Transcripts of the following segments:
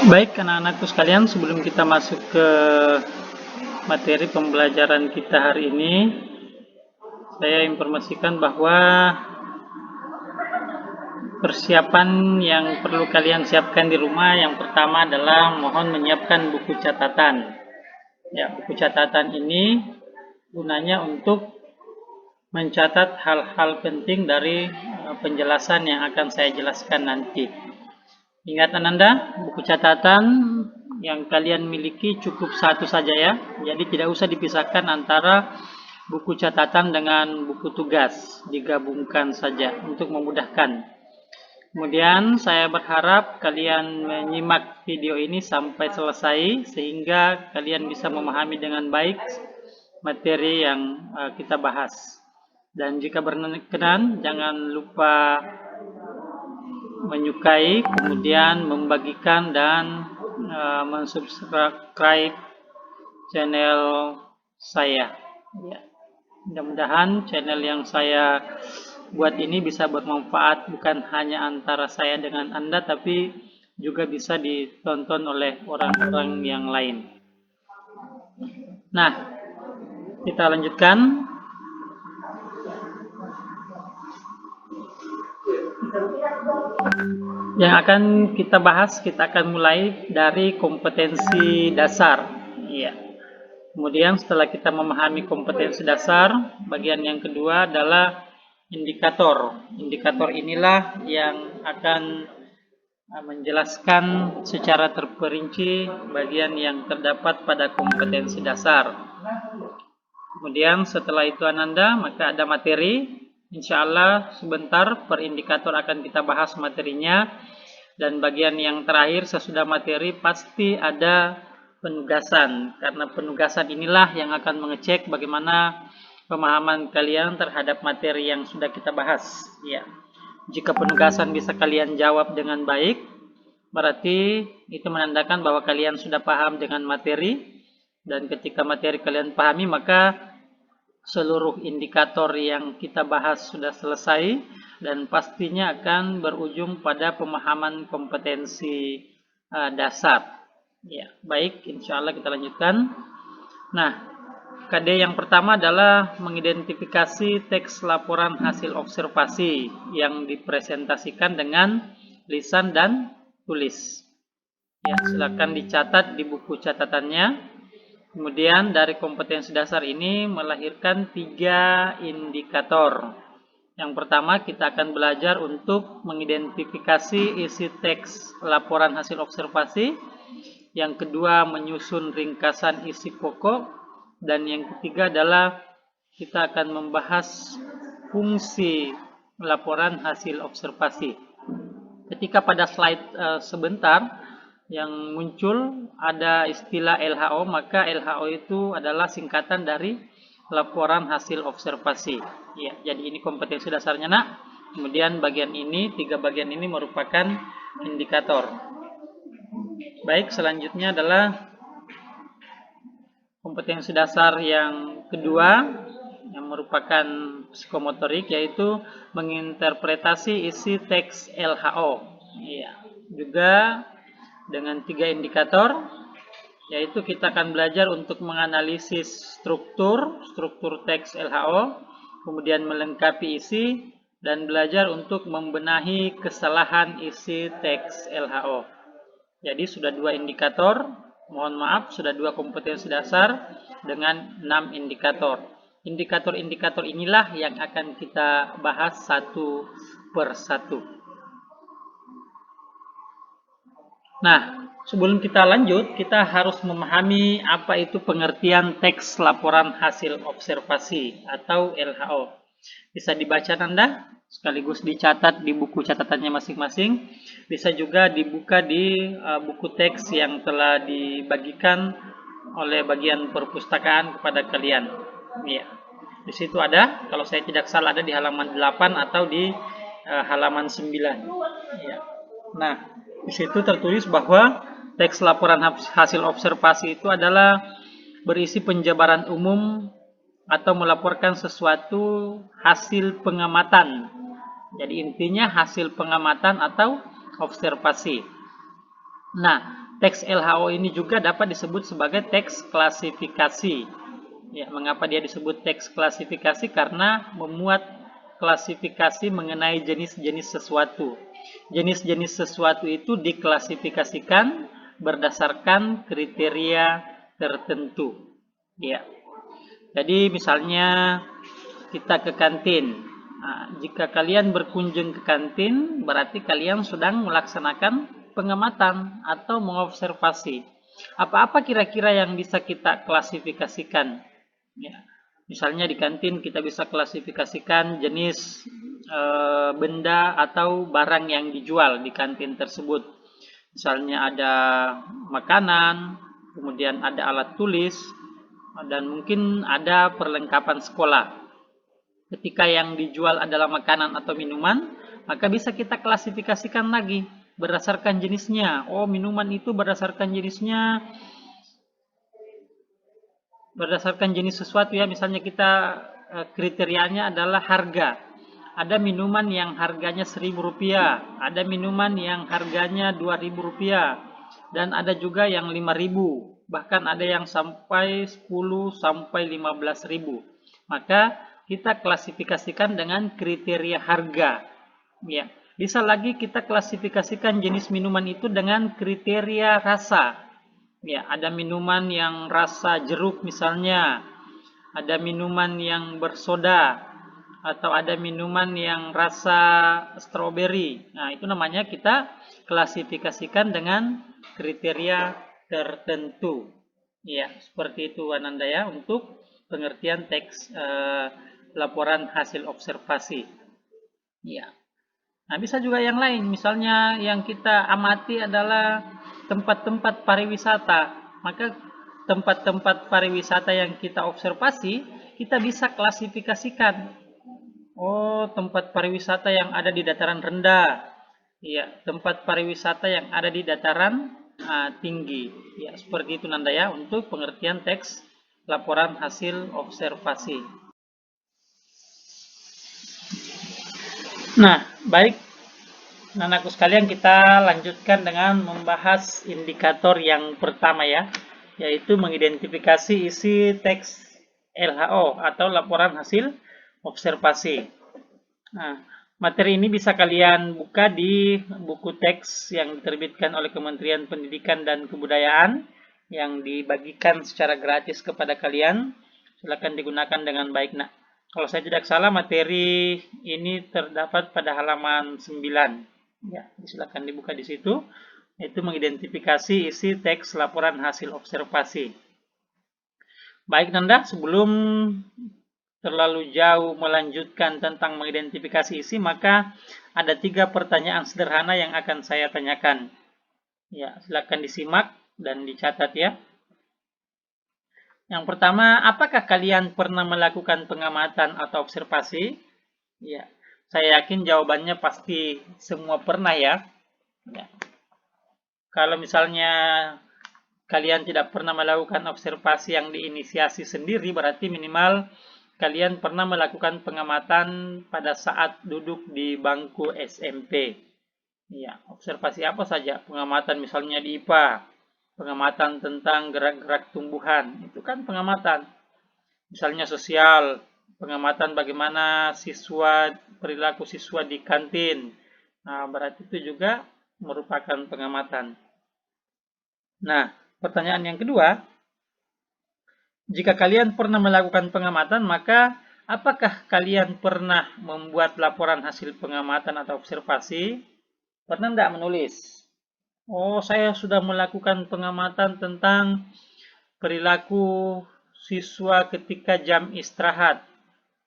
Baik, anak-anakku sekalian, sebelum kita masuk ke materi pembelajaran kita hari ini, saya informasikan bahwa persiapan yang perlu kalian siapkan di rumah, yang pertama adalah mohon menyiapkan buku catatan. Ya, buku catatan ini gunanya untuk mencatat hal-hal penting dari penjelasan yang akan saya jelaskan nanti. Ingat Ananda, buku catatan yang kalian miliki cukup satu saja ya. Jadi tidak usah dipisahkan antara buku catatan dengan buku tugas. Digabungkan saja untuk memudahkan. Kemudian saya berharap kalian menyimak video ini sampai selesai sehingga kalian bisa memahami dengan baik materi yang kita bahas. Dan jika berkenan, jangan lupa menyukai, kemudian membagikan dan mensubscribe channel saya. Ya. Mudah-mudahan channel yang saya buat ini bisa bermanfaat bukan hanya antara saya dengan Anda, tapi juga bisa ditonton oleh orang-orang yang lain. Nah, kita lanjutkan. Yang akan kita bahas, kita akan mulai dari kompetensi dasar. Ya. Kemudian setelah kita memahami kompetensi dasar, bagian yang kedua adalah indikator. Indikator inilah yang akan menjelaskan secara terperinci bagian yang terdapat pada kompetensi dasar. Kemudian setelah itu Ananda, maka ada materi. Insya Allah sebentar per indikator akan kita bahas materinya. Dan bagian yang terakhir sesudah materi pasti ada penugasan. Karena penugasan inilah yang akan mengecek bagaimana pemahaman kalian terhadap materi yang sudah kita bahas. Ya. Jika penugasan bisa kalian jawab dengan baik, berarti itu menandakan bahwa kalian sudah paham dengan materi. Dan ketika materi kalian pahami, maka seluruh indikator yang kita bahas sudah selesai dan pastinya akan berujung pada pemahaman kompetensi dasar. Ya, baik, insya Allah kita lanjutkan. Nah, KD yang pertama adalah mengidentifikasi teks laporan hasil observasi yang dipresentasikan dengan lisan dan tulis. Ya, silakan dicatat di buku catatannya. Kemudian dari kompetensi dasar ini melahirkan 3 indikator. Yang pertama kita akan belajar untuk mengidentifikasi isi teks laporan hasil observasi. Yang kedua menyusun ringkasan isi pokok. Dan yang ketiga adalah kita akan membahas fungsi laporan hasil observasi. Ketika pada slide sebentar yang muncul ada istilah LHO, maka LHO itu adalah singkatan dari laporan hasil observasi. Ya, jadi ini kompetensi dasarnya nak. Kemudian bagian ini, 3 bagian ini merupakan indikator. Baik, selanjutnya adalah kompetensi dasar yang kedua yang merupakan psikomotorik, yaitu menginterpretasi isi teks LHO. Ya, juga dengan 3 indikator, yaitu kita akan belajar untuk menganalisis struktur teks LHO, kemudian melengkapi isi, dan belajar untuk membenahi kesalahan isi teks LHO. Jadi sudah 2 indikator, mohon maaf, sudah 2 kompetensi dasar dengan 6 indikator. Indikator-indikator inilah yang akan kita bahas satu per satu. Nah, sebelum kita lanjut, kita harus memahami apa itu pengertian teks laporan hasil observasi atau LHO. Bisa dibaca Anda, sekaligus dicatat di buku catatannya masing-masing. Bisa juga dibuka di buku teks yang telah dibagikan oleh bagian perpustakaan kepada kalian. Ya. Di situ ada, kalau saya tidak salah ada di halaman 8 atau di halaman 9. Ya. Nah, di situ tertulis bahwa teks laporan hasil observasi itu adalah berisi penjabaran umum atau melaporkan sesuatu hasil pengamatan. Jadi intinya hasil pengamatan atau observasi. Nah, teks LHO ini juga dapat disebut sebagai teks klasifikasi. Ya, mengapa dia disebut teks klasifikasi? Karena memuat klasifikasi mengenai jenis-jenis sesuatu. Jenis-jenis sesuatu itu diklasifikasikan berdasarkan kriteria tertentu. Ya. Jadi misalnya kita ke kantin. Nah, jika kalian berkunjung ke kantin, berarti kalian sedang melaksanakan pengamatan atau mengobservasi. Apa-apa kira-kira yang bisa kita klasifikasikan? Ya. Misalnya di kantin kita bisa klasifikasikan jenis benda atau barang yang dijual di kantin tersebut. Misalnya ada makanan, kemudian ada alat tulis, dan mungkin ada perlengkapan sekolah. Ketika yang dijual adalah makanan atau minuman, maka bisa kita klasifikasikan lagi berdasarkan jenisnya. Oh, minuman itu berdasarkan jenisnya, berdasarkan jenis sesuatu ya. Misalnya kita kriterianya adalah harga. Ada minuman yang harganya Rp1.000, ada minuman yang harganya Rp2.000, dan ada juga yang Rp5.000, bahkan ada yang sampai 10 sampai 15.000. Maka kita klasifikasikan dengan kriteria harga. Ya, bisa lagi kita klasifikasikan jenis minuman itu dengan kriteria rasa. Ya, ada minuman yang rasa jeruk misalnya, ada minuman yang bersoda, atau ada minuman yang rasa stroberi. Nah, itu namanya kita klasifikasikan dengan kriteria tertentu. Ya, seperti itu Ananda ya untuk pengertian teks laporan hasil observasi. Ya. Nah, bisa juga yang lain. Misalnya yang kita amati adalah tempat-tempat pariwisata. Maka tempat-tempat pariwisata yang kita observasi, kita bisa klasifikasikan. Oh, tempat pariwisata yang ada di dataran rendah. Ya, tempat pariwisata yang ada di dataran tinggi. Ya, seperti itu Nanda ya untuk pengertian teks laporan hasil observasi. Nah, baik Nanaku sekalian, kita lanjutkan dengan membahas indikator yang pertama ya, yaitu mengidentifikasi isi teks LHO atau laporan hasil observasi. Nah, materi ini bisa kalian buka di buku teks yang diterbitkan oleh Kementerian Pendidikan dan Kebudayaan yang dibagikan secara gratis kepada kalian. Silakan digunakan dengan baik, Nak. Kalau saya tidak salah, materi ini terdapat pada halaman 9. Ya, silakan dibuka di situ. Itu mengidentifikasi isi teks laporan hasil observasi. Baik, Nanda, sebelum terlalu jauh melanjutkan tentang mengidentifikasi isi, maka ada 3 pertanyaan sederhana yang akan saya tanyakan. Ya, silakan disimak dan dicatat ya. Yang pertama, apakah kalian pernah melakukan pengamatan atau observasi? Ya, saya yakin jawabannya pasti semua pernah ya. Ya. Kalau misalnya kalian tidak pernah melakukan observasi yang diinisiasi sendiri, berarti minimal kalian pernah melakukan pengamatan pada saat duduk di bangku SMP. Ya, observasi apa saja? Pengamatan misalnya di IPA, pengamatan tentang gerak-gerak tumbuhan, itu kan pengamatan. Misalnya sosial, pengamatan bagaimana perilaku siswa di kantin. Nah, berarti itu juga merupakan pengamatan. Nah, pertanyaan yang kedua, jika kalian pernah melakukan pengamatan, maka apakah kalian pernah membuat laporan hasil pengamatan atau observasi? Pernah tidak menulis? Oh, saya sudah melakukan pengamatan tentang perilaku siswa ketika jam istirahat.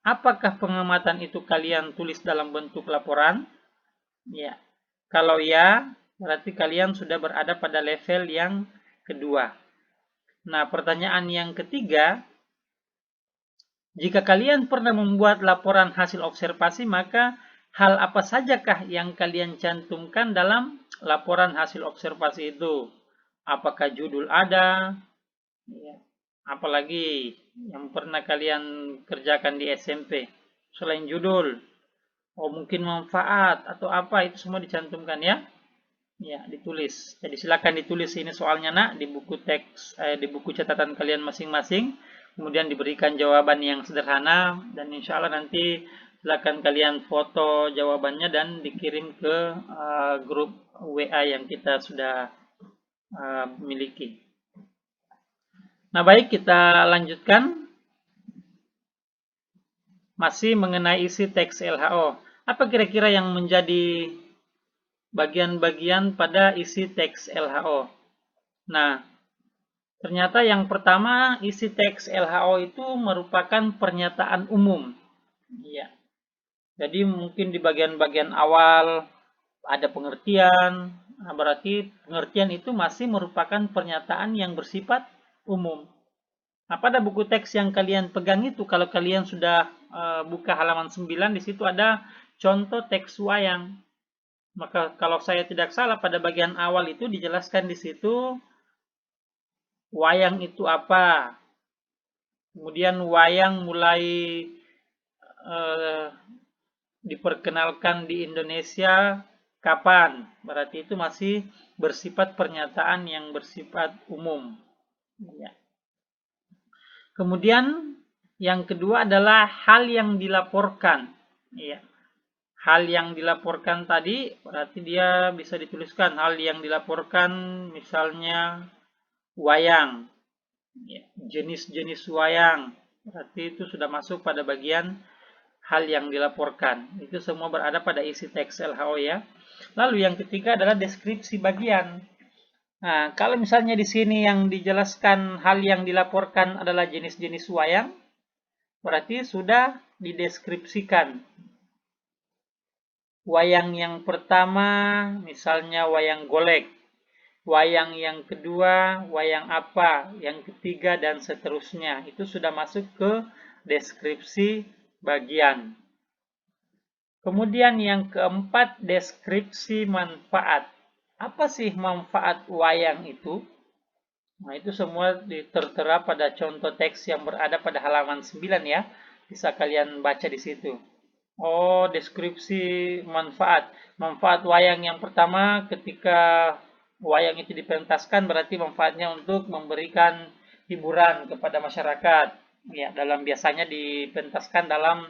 Apakah pengamatan itu kalian tulis dalam bentuk laporan? Ya. Kalau ya, berarti kalian sudah berada pada level yang kedua. Nah, pertanyaan yang ketiga, jika kalian pernah membuat laporan hasil observasi, maka hal apa sajakah yang kalian cantumkan dalam laporan hasil observasi itu? Apakah judul ada? Ya. Apalagi yang pernah kalian kerjakan di SMP? Selain judul, oh mungkin manfaat atau apa, itu semua dicantumkan ya. Ya, ditulis. Jadi silakan ditulis ini soalnya nak di buku teks di buku catatan kalian masing-masing. Kemudian diberikan jawaban yang sederhana dan insya Allah nanti silakan kalian foto jawabannya dan dikirim ke grup WA yang kita sudah miliki. Nah, baik, kita lanjutkan. Masih mengenai isi teks LHO. Apa kira-kira yang menjadi bagian-bagian pada isi teks LHO? Nah, ternyata yang pertama, isi teks LHO itu merupakan pernyataan umum. Ya. Jadi mungkin di bagian-bagian awal ada pengertian. Nah, berarti pengertian itu masih merupakan pernyataan yang bersifat umum. Nah, pada buku teks yang kalian pegang itu, kalau kalian sudah buka halaman 9, di situ ada contoh teks wayang. Maka kalau saya tidak salah, pada bagian awal itu dijelaskan di situ wayang itu apa. Kemudian wayang mulai diperkenalkan di Indonesia kapan. Berarti itu masih bersifat pernyataan yang bersifat umum. Ya. Kemudian yang kedua adalah hal yang dilaporkan. Ya. Hal yang dilaporkan tadi berarti dia bisa dituliskan hal yang dilaporkan misalnya wayang. Ya. Jenis-jenis wayang. Berarti itu sudah masuk pada bagian hal yang dilaporkan. Itu semua berada pada isi teks LHO ya. Lalu yang ketiga adalah deskripsi bagian. Nah, kalau misalnya di sini yang dijelaskan hal yang dilaporkan adalah jenis-jenis wayang, berarti sudah dideskripsikan. Wayang yang pertama, misalnya wayang golek. Wayang yang kedua, wayang apa. Yang ketiga, dan seterusnya. Itu sudah masuk ke deskripsi bagian. Kemudian yang keempat, deskripsi manfaat. Apa sih manfaat wayang itu? Nah, itu semua tertera pada contoh teks yang berada pada halaman 9 ya. Bisa kalian baca di situ. Oh, deskripsi manfaat. Manfaat wayang yang pertama ketika wayang itu dipentaskan berarti manfaatnya untuk memberikan hiburan kepada masyarakat. Ya, biasanya dipentaskan dalam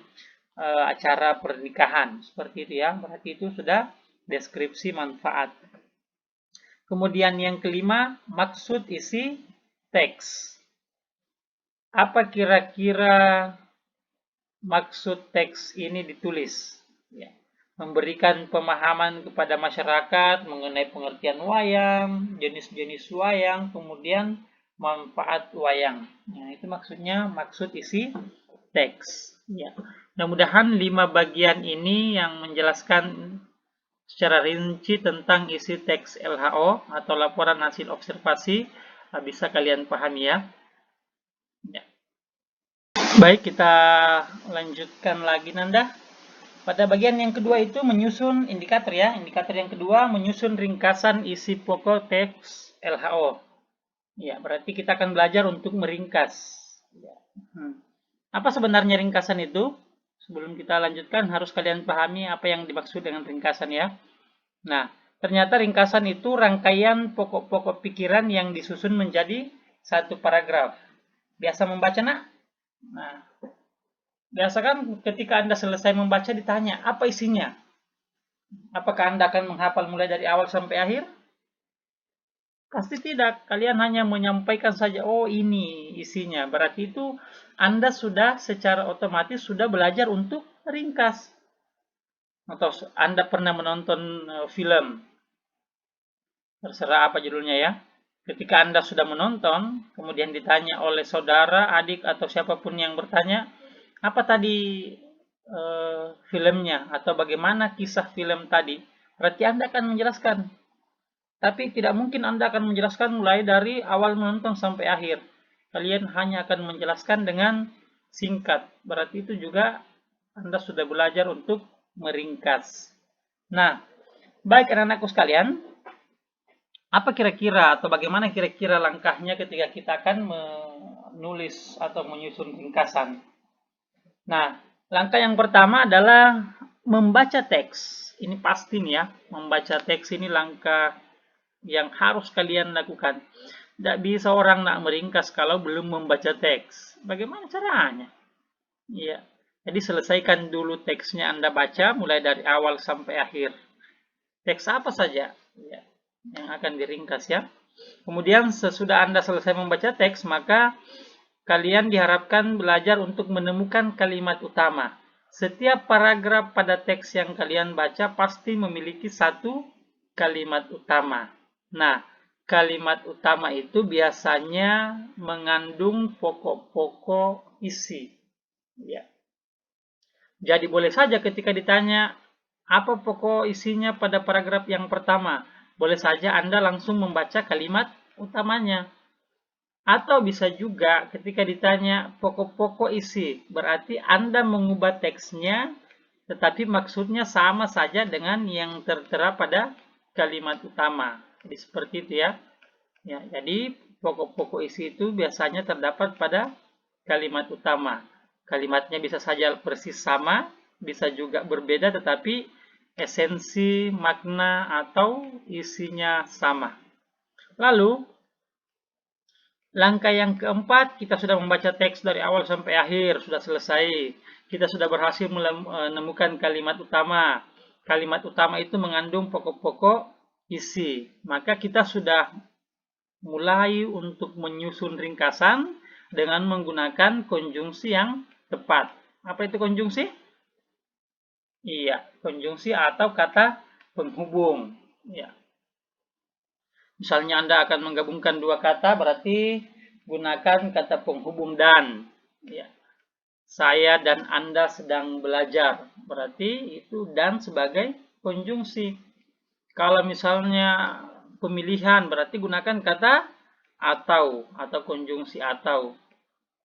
acara pernikahan. Seperti itu ya. Berarti itu sudah deskripsi manfaat. Kemudian yang kelima, maksud isi teks. Apa kira-kira maksud teks ini ditulis? Ya. Memberikan pemahaman kepada masyarakat mengenai pengertian wayang, jenis-jenis wayang, kemudian manfaat wayang. Nah, itu maksudnya maksud isi teks. Ya. Mudah-mudahan 5 bagian ini yang menjelaskan secara rinci tentang isi teks LHO atau laporan hasil observasi bisa kalian pahami ya. Baik, kita lanjutkan lagi Nanda. Pada bagian yang kedua itu menyusun indikator ya. Indikator yang kedua menyusun ringkasan isi pokok teks LHO. Ya, berarti kita akan belajar untuk meringkas. Apa sebenarnya ringkasan itu? Sebelum kita lanjutkan, harus kalian pahami apa yang dimaksud dengan ringkasan ya. Nah, ternyata ringkasan itu rangkaian pokok-pokok pikiran yang disusun menjadi satu paragraf. Biasa membaca, nak? Nah, biasa kan ketika Anda selesai membaca ditanya, apa isinya? Apakah Anda akan menghafal mulai dari awal sampai akhir? Pasti tidak. Kalian hanya menyampaikan saja, oh ini isinya. Berarti itu Anda sudah secara otomatis sudah belajar untuk ringkas. Atau Anda pernah menonton film, terserah apa judulnya ya. Ketika Anda sudah menonton, kemudian ditanya oleh saudara, adik, atau siapapun yang bertanya, apa tadi filmnya, atau bagaimana kisah film tadi, berarti Anda akan menjelaskan. Tapi tidak mungkin Anda akan menjelaskan mulai dari awal menonton sampai akhir. Kalian hanya akan menjelaskan dengan singkat. Berarti itu juga Anda sudah belajar untuk meringkas. Nah, baik anak-anakku sekalian, apa kira-kira atau bagaimana kira-kira langkahnya ketika kita akan menulis atau menyusun ringkasan? Nah, langkah yang pertama adalah membaca teks. ini pasti nih ya, membaca teks ini langkah yang harus kalian lakukan. Tidak bisa orang nak meringkas kalau belum membaca teks. Bagaimana caranya? Ya, jadi selesaikan dulu teksnya Anda baca mulai dari awal sampai akhir. Teks apa saja ya, yang akan diringkas ya. Kemudian sesudah Anda selesai membaca teks, maka kalian diharapkan belajar untuk menemukan kalimat utama. Setiap paragraf pada teks yang kalian baca pasti memiliki satu kalimat utama. Nah, kalimat utama itu biasanya mengandung pokok-pokok isi. Ya. Jadi boleh saja ketika ditanya apa pokok isinya pada paragraf yang pertama, boleh saja Anda langsung membaca kalimat utamanya. Atau bisa juga ketika ditanya pokok-pokok isi, berarti Anda mengubah teksnya, tetapi maksudnya sama saja dengan yang tertera pada kalimat utama. Jadi seperti itu ya. Ya, jadi pokok-pokok isi itu biasanya terdapat pada kalimat utama. Kalimatnya bisa saja persis sama, bisa juga berbeda, tetapi esensi, makna, atau isinya sama. Lalu, langkah yang keempat, kita sudah membaca teks dari awal sampai akhir, sudah selesai. Kita sudah berhasil menemukan kalimat utama. Kalimat utama itu mengandung pokok-pokok isi. Maka kita sudah mulai untuk menyusun ringkasan dengan menggunakan konjungsi yang tepat. Apa itu konjungsi? Iya, konjungsi atau kata penghubung. Ya. Misalnya Anda akan menggabungkan dua kata, berarti gunakan kata penghubung dan. Ya. Saya dan Anda sedang belajar, berarti itu dan sebagai konjungsi. Kalau misalnya pemilihan, berarti gunakan kata atau konjungsi atau.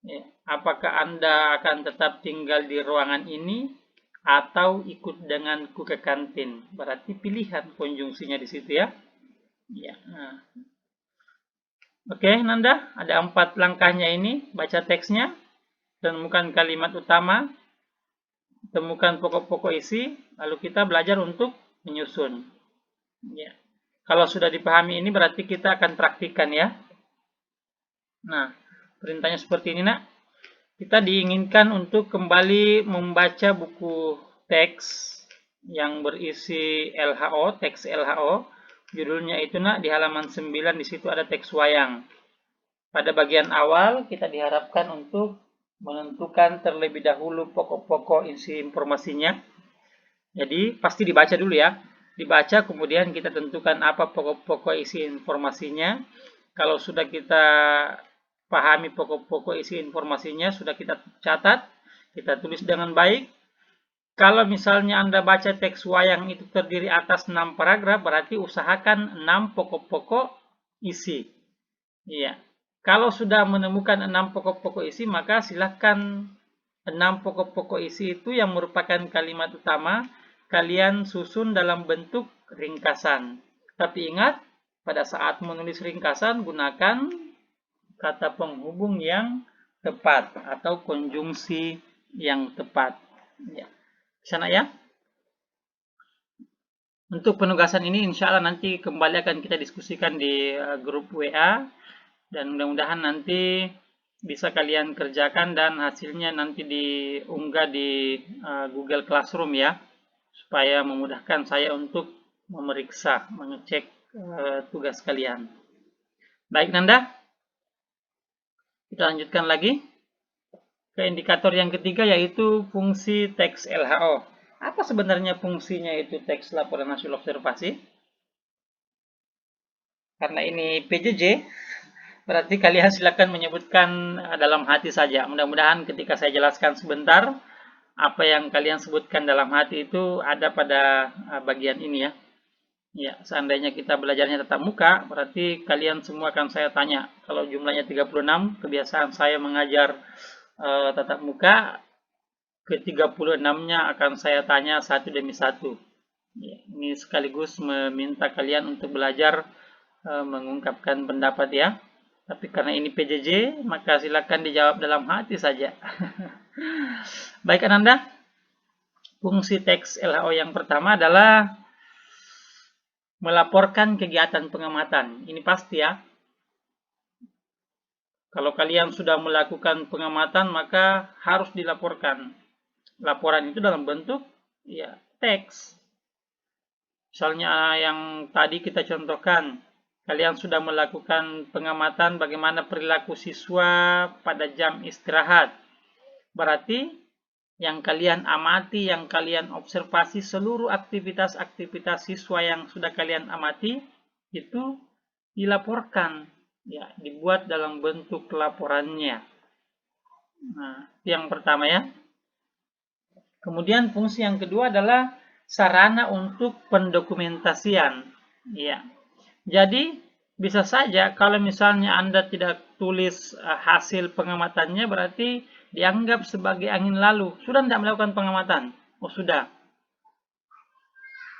Ya. Apakah Anda akan tetap tinggal di ruangan ini atau ikut denganku ke kantin? Berarti pilihan konjungsinya di situ ya. Ya. Nah. Oke, Nanda, ada 4 langkahnya ini. Baca teksnya, temukan kalimat utama, temukan pokok-pokok isi, lalu kita belajar untuk menyusun. Ya. Kalau sudah dipahami ini berarti kita akan praktikkan ya. Nah, perintahnya seperti ini nak. Kita diinginkan untuk kembali membaca buku teks yang berisi LHO, teks LHO. Judulnya itu nak di halaman 9, di situ ada teks wayang. Pada bagian awal kita diharapkan untuk menentukan terlebih dahulu pokok-pokok isi informasinya. Jadi pasti dibaca dulu ya. Dibaca kemudian kita tentukan apa pokok-pokok isi informasinya. Kalau sudah kita pahami pokok-pokok isi informasinya, sudah kita catat, kita tulis dengan baik. Kalau misalnya Anda baca teks wayang itu terdiri atas 6 paragraf, berarti usahakan 6 pokok-pokok isi. Iya. Kalau sudah menemukan 6 pokok-pokok isi, maka silakan 6 pokok-pokok isi itu yang merupakan kalimat utama, kalian susun dalam bentuk ringkasan. Tapi ingat, pada saat menulis ringkasan, gunakan kata penghubung yang tepat atau konjungsi yang tepat. Ya. Sana ya. Untuk penugasan ini insya Allah nanti kembali akan kita diskusikan di grup WA dan mudah-mudahan nanti bisa kalian kerjakan dan hasilnya nanti diunggah di Google Classroom ya, supaya memudahkan saya untuk memeriksa, mengecek tugas kalian. Baik Nanda, kita lanjutkan lagi ke indikator yang ketiga yaitu fungsi teks LHO. Apa sebenarnya fungsinya itu teks laporan hasil observasi? Karena ini PJJ, berarti kalian silakan menyebutkan dalam hati saja. Mudah-mudahan ketika saya jelaskan sebentar, apa yang kalian sebutkan dalam hati itu ada pada bagian ini ya. Ya, seandainya kita belajarnya tatap muka, berarti kalian semua akan saya tanya. Kalau jumlahnya 36, kebiasaan saya mengajar tatap muka, ke-36-nya akan saya tanya satu demi satu. Ya, ini sekaligus meminta kalian untuk belajar mengungkapkan pendapat ya. Tapi karena ini PJJ, maka silakan dijawab dalam hati saja. Baik Ananda, Fungsi teks LHO yang pertama adalah melaporkan kegiatan pengamatan. Ini pasti ya. Kalau kalian sudah melakukan pengamatan, maka harus dilaporkan. Laporan itu dalam bentuk ya teks. Misalnya yang tadi kita contohkan, kalian sudah melakukan pengamatan bagaimana perilaku siswa pada jam istirahat. Berarti yang kalian amati, yang kalian observasi seluruh aktivitas-aktivitas siswa yang sudah kalian amati itu dilaporkan, ya, dibuat dalam bentuk laporannya. Nah, yang pertama ya. Kemudian fungsi yang kedua adalah sarana untuk pendokumentasian. Ya. Jadi bisa saja kalau misalnya Anda tidak tulis hasil pengamatannya, berarti dianggap sebagai angin lalu. Sudah tidak melakukan pengamatan? Oh sudah.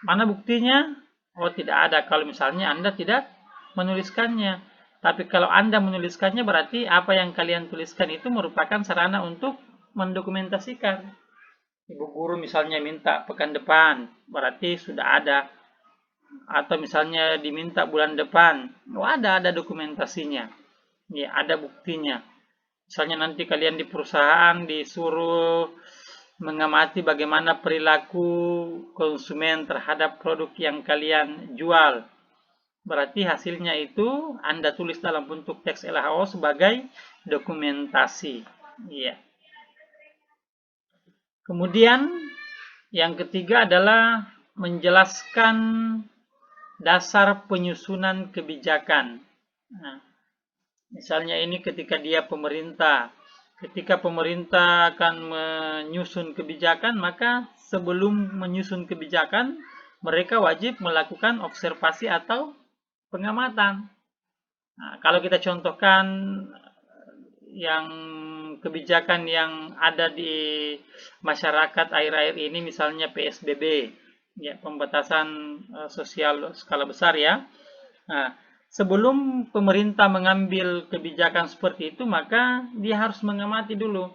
Mana buktinya? Oh tidak ada kalau misalnya Anda tidak menuliskannya. Tapi kalau Anda menuliskannya berarti apa yang kalian tuliskan itu merupakan sarana untuk mendokumentasikan. Ibu guru misalnya minta pekan depan, berarti sudah ada. Atau misalnya diminta bulan depan, oh ada dokumentasinya. Ya, ada buktinya. Misalnya nanti kalian di perusahaan disuruh mengamati bagaimana perilaku konsumen terhadap produk yang kalian jual. Berarti hasilnya itu Anda tulis dalam bentuk teks LHO sebagai dokumentasi. Ya. Kemudian yang ketiga adalah menjelaskan dasar penyusunan kebijakan. Nah, misalnya ini ketika pemerintah akan menyusun kebijakan, maka sebelum menyusun kebijakan, mereka wajib melakukan observasi atau pengamatan. Nah, kalau kita contohkan yang kebijakan yang ada di masyarakat akhir-akhir ini, misalnya PSBB, ya, pembatasan sosial skala besar ya. Nah, sebelum pemerintah mengambil kebijakan seperti itu, maka dia harus mengamati dulu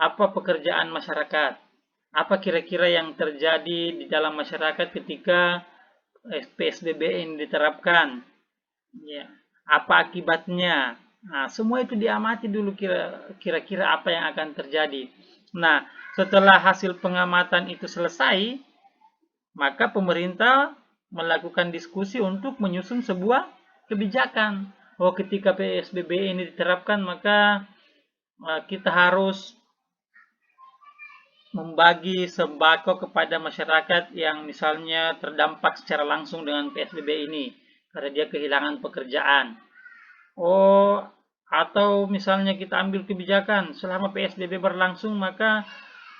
apa pekerjaan masyarakat, apa kira-kira yang terjadi di dalam masyarakat ketika PSBB ini diterapkan, ya, apa akibatnya. Nah, semua itu diamati dulu kira-kira apa yang akan terjadi. Nah, setelah hasil pengamatan itu selesai, maka pemerintah melakukan diskusi untuk menyusun sebuah kebijakan. Oh, ketika PSBB ini diterapkan, maka kita harus membagi sembako kepada masyarakat yang misalnya terdampak secara langsung dengan PSBB ini, karena dia kehilangan pekerjaan. Oh, atau misalnya kita ambil kebijakan selama PSBB berlangsung, maka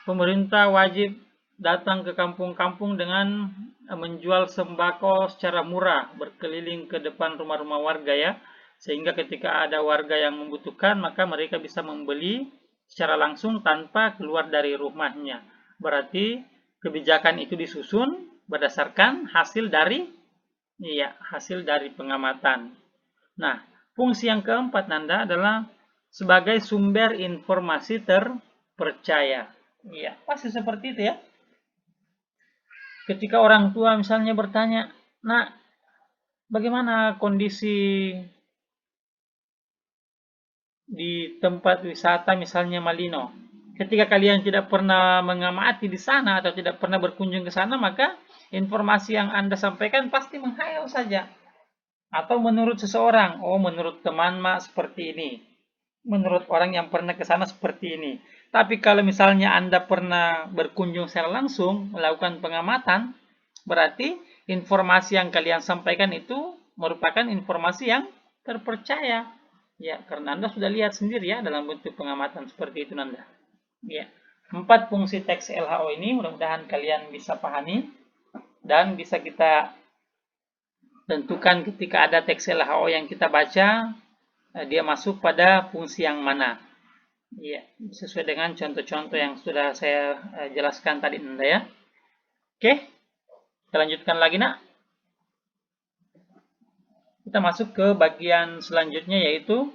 pemerintah wajib datang ke kampung-kampung dengan menjual sembako secara murah, berkeliling ke depan rumah-rumah warga ya, sehingga ketika ada warga yang membutuhkan, maka mereka bisa membeli secara langsung tanpa keluar dari rumahnya. Berarti kebijakan itu disusun berdasarkan hasil dari pengamatan. Nah, fungsi yang keempat Nanda adalah sebagai sumber informasi terpercaya. Iya, pasti seperti itu ya. Ketika orang tua misalnya bertanya, "Nak, bagaimana kondisi di tempat wisata misalnya Malino?" Ketika kalian tidak pernah mengamati di sana atau tidak pernah berkunjung ke sana, maka informasi yang Anda sampaikan pasti menghayal saja. Atau menurut seseorang, oh menurut teman mak seperti ini. Menurut orang yang pernah ke sana seperti ini. Tapi kalau misalnya Anda pernah berkunjung secara langsung, melakukan pengamatan, berarti informasi yang kalian sampaikan itu merupakan informasi yang terpercaya. Ya, karena Anda sudah lihat sendiri ya dalam bentuk pengamatan seperti itu Nanda. Ya. 4 fungsi teks LHO ini mudah-mudahan kalian bisa pahami dan bisa kita tentukan ketika ada teks LHO yang kita baca, dia masuk pada fungsi yang mana. Ya, sesuai dengan contoh-contoh yang sudah saya jelaskan tadi Nanda ya. Oke, kita lanjutkan lagi nak. Kita masuk ke bagian selanjutnya yaitu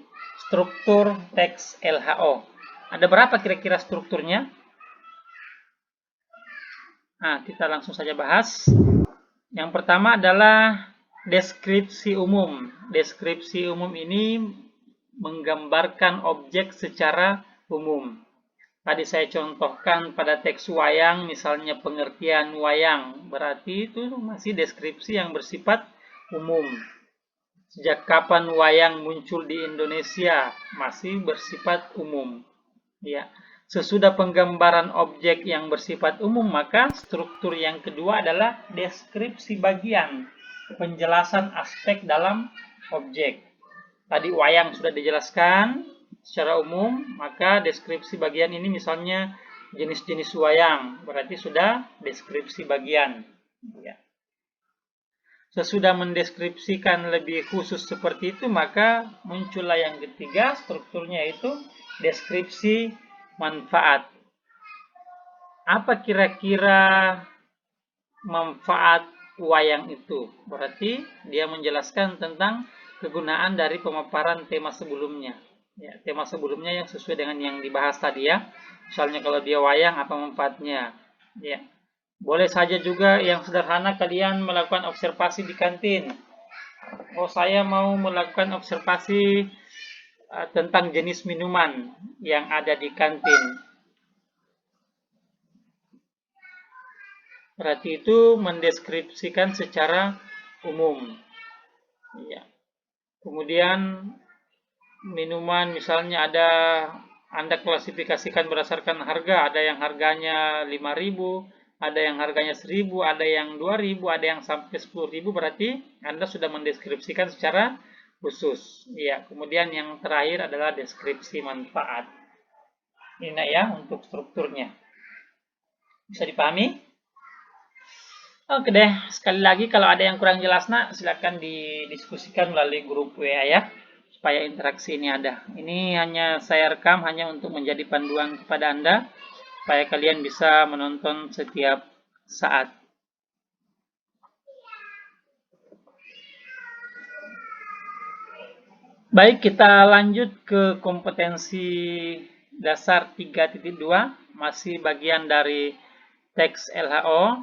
struktur teks LHO. Ada berapa kira-kira strukturnya? Nah, kita langsung saja bahas. Yang pertama adalah deskripsi umum. Deskripsi umum ini menggambarkan objek secara umum. Tadi saya contohkan pada teks wayang, misalnya pengertian wayang. Berarti itu masih deskripsi yang bersifat umum. Sejak kapan wayang muncul di Indonesia? Masih bersifat umum. Ya. Sesudah penggambaran objek yang bersifat umum, maka struktur yang kedua adalah deskripsi bagian, penjelasan aspek dalam objek. Tadi wayang sudah dijelaskan secara umum, maka deskripsi bagian ini misalnya jenis-jenis wayang, berarti sudah deskripsi bagian. Ya. Sesudah mendeskripsikan lebih khusus seperti itu, maka muncullah yang ketiga, strukturnya itu deskripsi manfaat. Apa kira-kira manfaat wayang itu? Berarti dia menjelaskan tentang kegunaan dari pemaparan tema sebelumnya. Ya, tema sebelumnya yang sesuai dengan yang dibahas tadi ya. Misalnya kalau dia wayang, apa manfaatnya? Ya. Boleh saja juga yang sederhana kalian melakukan observasi di kantin. Oh, saya mau melakukan observasi tentang jenis minuman yang ada di kantin. Berarti itu mendeskripsikan secara umum. Ya. Kemudian minuman misalnya ada Anda klasifikasikan berdasarkan harga, ada yang harganya 5.000, ada yang harganya 1.000, ada yang 2.000, ada yang sampai 10.000, berarti Anda sudah mendeskripsikan secara khusus. Ya, kemudian yang terakhir adalah deskripsi manfaat. Ini ya untuk strukturnya. Bisa dipahami? Oke deh, sekali lagi kalau ada yang kurang jelas nak, silakan didiskusikan melalui grup WA ya, supaya interaksi ini ada. Ini hanya saya rekam hanya untuk menjadi panduan kepada Anda, supaya kalian bisa menonton setiap saat. Baik, kita lanjut ke kompetensi dasar 3.2, masih bagian dari teks LHO.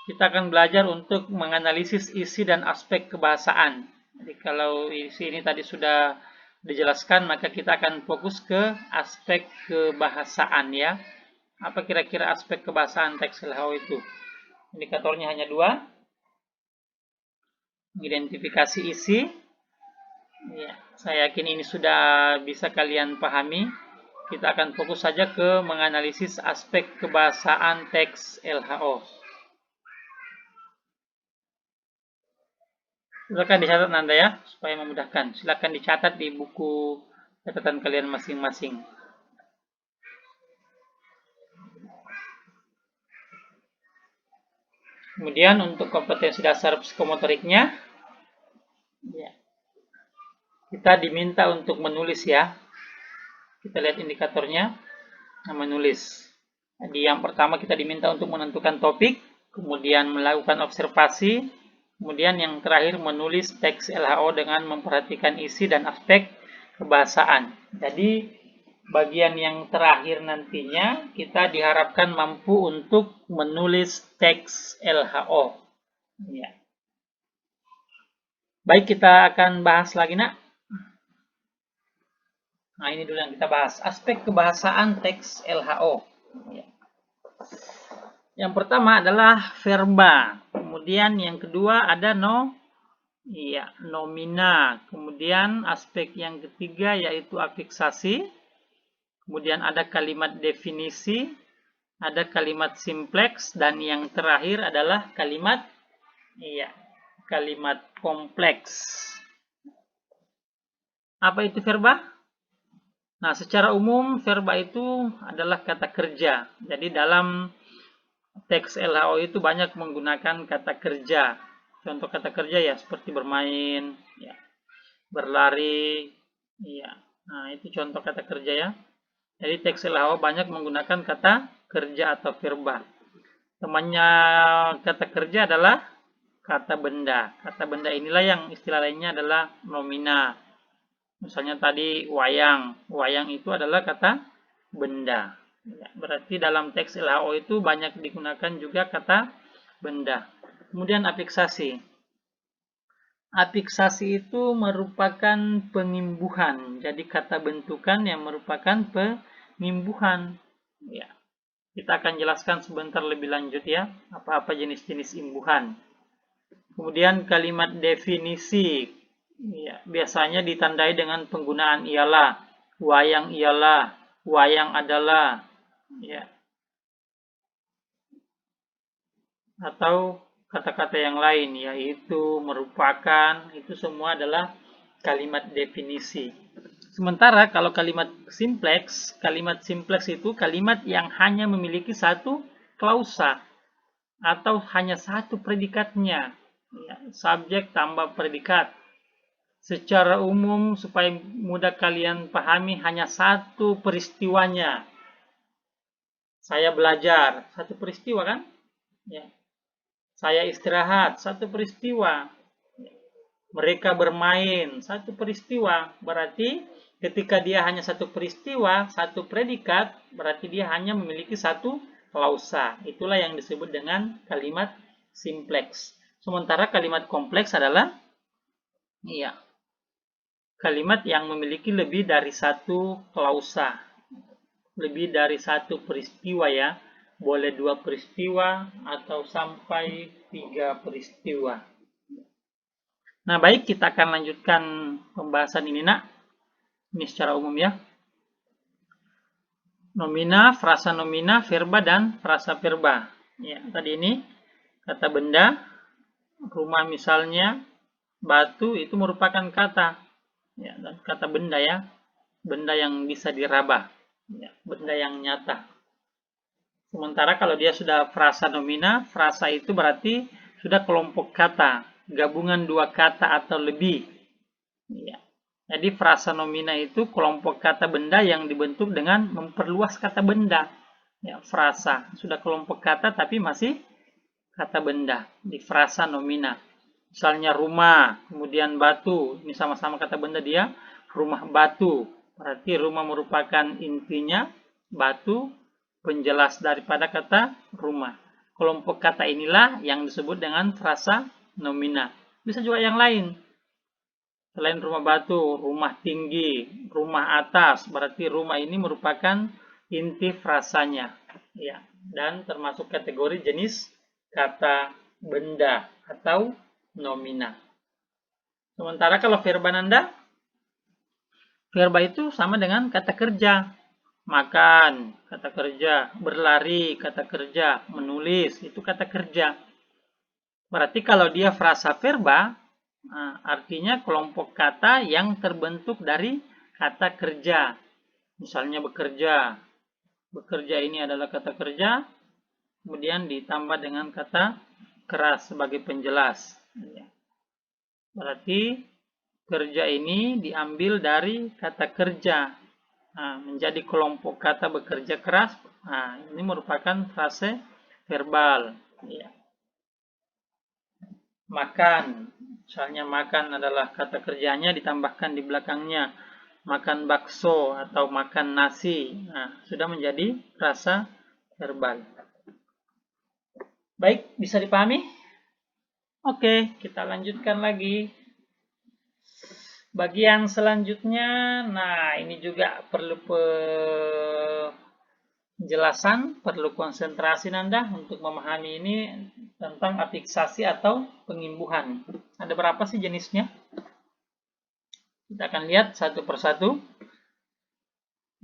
Kita akan belajar untuk menganalisis isi dan aspek kebahasaan. Jadi kalau isi ini tadi sudah dijelaskan, maka kita akan fokus ke aspek kebahasaan ya. Apa kira-kira aspek kebahasaan teks LHO itu? Indikatornya hanya 2. Mengidentifikasi isi. Ya, saya yakin ini sudah bisa kalian pahami. Kita akan fokus saja ke menganalisis aspek kebahasaan teks LHO. Silakan dicatat Anda ya, supaya memudahkan. Silakan dicatat di buku catatan kalian masing-masing. Kemudian untuk kompetensi dasar psikomotoriknya, ya, kita diminta untuk menulis ya. Kita lihat indikatornya, menulis. Jadi yang pertama kita diminta untuk menentukan topik, kemudian melakukan observasi, kemudian yang terakhir menulis teks LHO dengan memperhatikan isi dan aspek kebahasaan. Jadi bagian yang terakhir nantinya kita diharapkan mampu untuk menulis teks LHO. Ya. Baik, kita akan bahas lagi nak. Nah ini dulu yang kita bahas, aspek kebahasaan teks LHO. Ya. Yang pertama adalah verba, kemudian yang kedua ada nomina, kemudian aspek yang ketiga yaitu afiksasi, kemudian ada kalimat definisi, ada kalimat simpleks, dan yang terakhir adalah kalimat kompleks. Apa itu verba? Nah, secara umum verba itu adalah kata kerja. Jadi dalam teks LHO itu banyak menggunakan kata kerja. Contoh kata kerja ya seperti bermain, ya, berlari, ya. Nah, itu contoh kata kerja ya. Jadi teks LHO banyak menggunakan kata kerja atau verba. Temannya kata kerja adalah kata benda. Kata benda inilah yang istilah lainnya adalah nomina. Misalnya tadi wayang. Wayang itu adalah kata benda. Ya, berarti dalam teks LHO itu banyak digunakan juga kata benda. Kemudian afiksasi. Afiksasi itu merupakan pengimbuhan. Jadi kata bentukan yang merupakan pengimbuhan. Ya, kita akan jelaskan sebentar lebih lanjut ya, apa-apa jenis-jenis imbuhan. Kemudian kalimat definisi. Ya, biasanya ditandai dengan penggunaan ialah, wayang adalah, ya, atau kata-kata yang lain, yaitu, merupakan, itu semua adalah kalimat definisi. Sementara kalau kalimat simplex itu kalimat yang hanya memiliki satu klausa atau hanya satu predikatnya, ya, subjek tambah predikat. Secara umum supaya mudah kalian pahami, hanya satu peristiwanya. Saya belajar, satu peristiwa kan? Ya. Saya istirahat, satu peristiwa. Mereka bermain, satu peristiwa. Berarti ketika dia hanya satu peristiwa, satu predikat, berarti dia hanya memiliki satu klausa. Itulah yang disebut dengan kalimat simplex. Sementara kalimat kompleks adalah kalimat yang memiliki lebih dari satu klausa. Lebih dari satu peristiwa ya. Boleh 2 peristiwa atau sampai 3 peristiwa. Nah, baik, kita akan lanjutkan pembahasan ini, Nak. Ini secara umum ya. Nomina, frasa nomina, verba, dan frasa verba. Ya, tadi ini kata benda, rumah misalnya, batu itu merupakan kata. Ya, dan kata benda ya. Benda yang bisa diraba. Ya, benda yang nyata. Sementara kalau dia sudah frasa nomina, frasa itu berarti sudah kelompok kata, gabungan 2 kata atau lebih. Ya. Jadi frasa nomina itu kelompok kata benda yang dibentuk dengan memperluas kata benda. Ya, frasa sudah kelompok kata tapi masih kata benda di frasa nomina. Misalnya rumah, kemudian batu, ini sama-sama kata benda dia, rumah batu. Berarti rumah merupakan intinya, batu penjelas daripada kata rumah. Kelompok kata inilah yang disebut dengan frasa nomina. Bisa juga yang lain. Selain rumah batu, rumah tinggi, rumah atas, berarti rumah ini merupakan inti frasanya. Ya, dan termasuk kategori jenis kata benda atau nomina. Sementara kalau verba nanda, verba itu sama dengan kata kerja. Makan, kata kerja. Berlari, kata kerja. Menulis, itu kata kerja. Berarti kalau dia frasa verba, artinya kelompok kata yang terbentuk dari kata kerja. Misalnya bekerja. Bekerja ini adalah kata kerja, kemudian ditambah dengan kata keras sebagai penjelas. Berarti kerja ini diambil dari kata kerja. Menjadi kelompok kata bekerja keras. Ini merupakan frase verbal. Ya. Makan. Misalnya makan adalah kata kerjanya ditambahkan di belakangnya. Makan bakso atau makan nasi. Sudah menjadi frasa verbal. Baik, bisa dipahami? Oke, kita lanjutkan lagi. Bagian selanjutnya, nah ini juga perlu penjelasan, perlu konsentrasi Nanda untuk memahami ini tentang afiksasi atau pengimbuhan. Ada berapa sih jenisnya? Kita akan lihat satu persatu.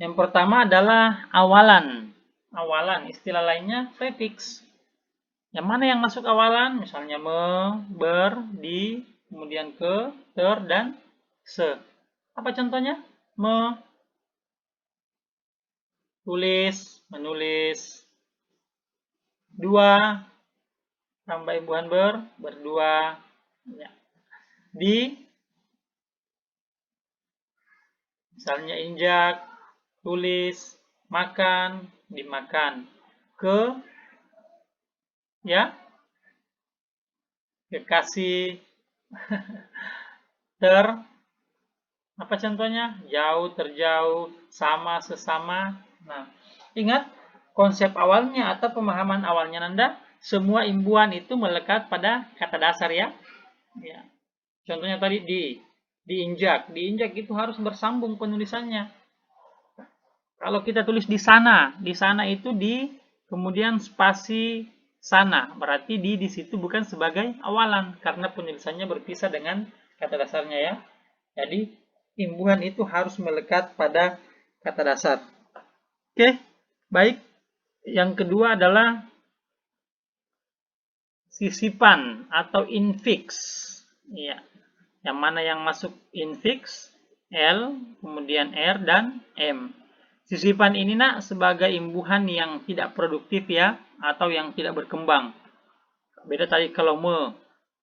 Yang pertama adalah awalan. Awalan, istilah lainnya prefiks. Yang mana yang masuk awalan? Misalnya me, ber, di, kemudian ke, ter, dan se. Apa contohnya? Me, tulis, menulis. Dua, tambah imbuhan ber, berdua. Ya. Di, misalnya injak, tulis, makan, dimakan. Ke, ya, kekasih. Ter, apa contohnya? Jauh, terjauh, sama, sesama. Nah, Ingat, konsep awalnya atau pemahaman awalnya Nanda, semua imbuhan itu melekat pada kata dasar ya. Ya. Contohnya tadi diinjak itu harus bersambung penulisannya. Kalau kita tulis di sana itu kemudian spasi sana, berarti di situ bukan sebagai awalan karena penulisannya berpisah dengan kata dasarnya ya. Jadi imbuhan itu harus melekat pada kata dasar. Oke, baik. Yang kedua adalah sisipan atau infix. Ya. Yang mana yang masuk infix? L, kemudian R dan M. Sisipan ini nak sebagai imbuhan yang tidak produktif ya, atau yang tidak berkembang. Beda tadi kalau